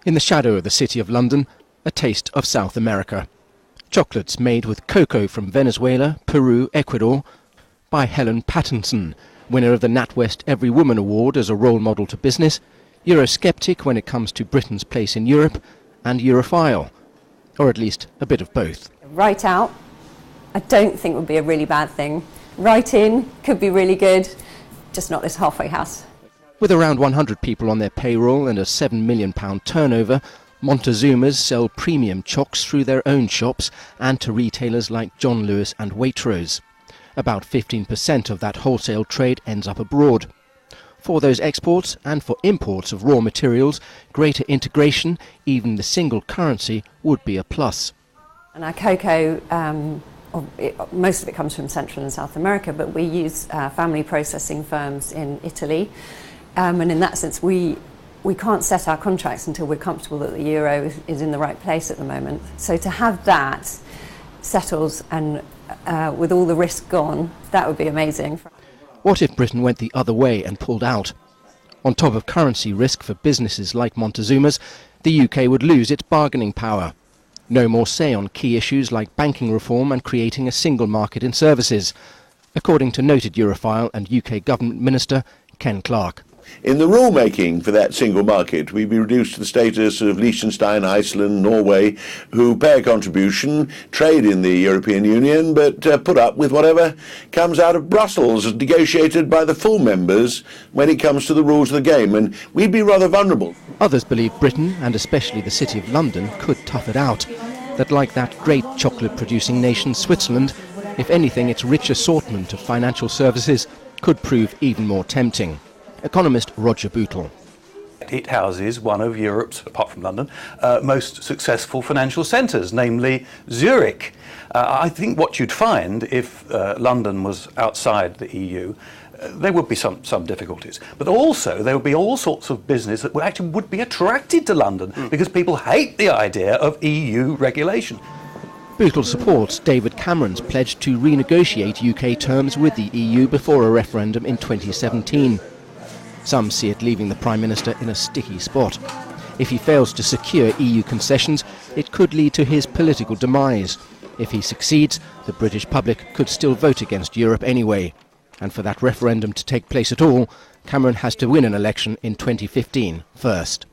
In the shadow of the City of London, a taste of South America. Chocolates made with cocoa from Venezuela, Peru, Ecuador, by Helen Pattinson, winner of the NatWest Every Woman Award as a role model to business, Eurosceptic when it comes to Britain's place in Europe, and Europhile, or at least a bit of both. Right out, I don't think would be a really bad thing. Right in could be really good, just not this halfway house. With around 100 people on their payroll and a £7 million turnover, Montezuma's sell premium chocs through their own shops and to retailers like John Lewis and Waitrose. About 15% of that wholesale trade ends up abroad. For those exports and for imports of raw materials, greater integration, even the single currency, would be a plus. And our cocoa, most of it comes from Central and South America, but we use family processing firms in Italy. And in that sense, we can't set our contracts until we're comfortable that the euro is in the right place at the moment. So to have that settled and with all the risk gone, that would be amazing. What if Britain went the other way and pulled out? On top of currency risk for businesses like Montezuma's, the UK would lose its bargaining power. No more say on key issues like banking reform and creating a single market in services, according to noted Europhile and UK Government Minister Ken Clarke. In the rule-making for that single market, we'd be reduced to the status of Liechtenstein, Iceland, Norway, who pay a contribution, trade in the European Union, but put up with whatever comes out of Brussels, as negotiated by the full members when it comes to the rules of the game, and we'd be rather vulnerable. Others believe Britain, and especially the City of London, could tough it out. That like that great chocolate-producing nation Switzerland, if anything, its rich assortment of financial services could prove even more tempting. Economist Roger Bootle. It houses one of Europe's, apart from London, most successful financial centres, namely Zurich. I think what you'd find if London was outside the EU, there would be some difficulties. But also there would be all sorts of business that would be attracted to London because people hate the idea of EU regulation. Bootle supports David Cameron's pledge to renegotiate UK terms with the EU before a referendum in 2017. Some see it leaving the Prime Minister in a sticky spot. If he fails to secure EU concessions, it could lead to his political demise. If he succeeds, the British public could still vote against Europe anyway. And for that referendum to take place at all, Cameron has to win an election in 2015 first.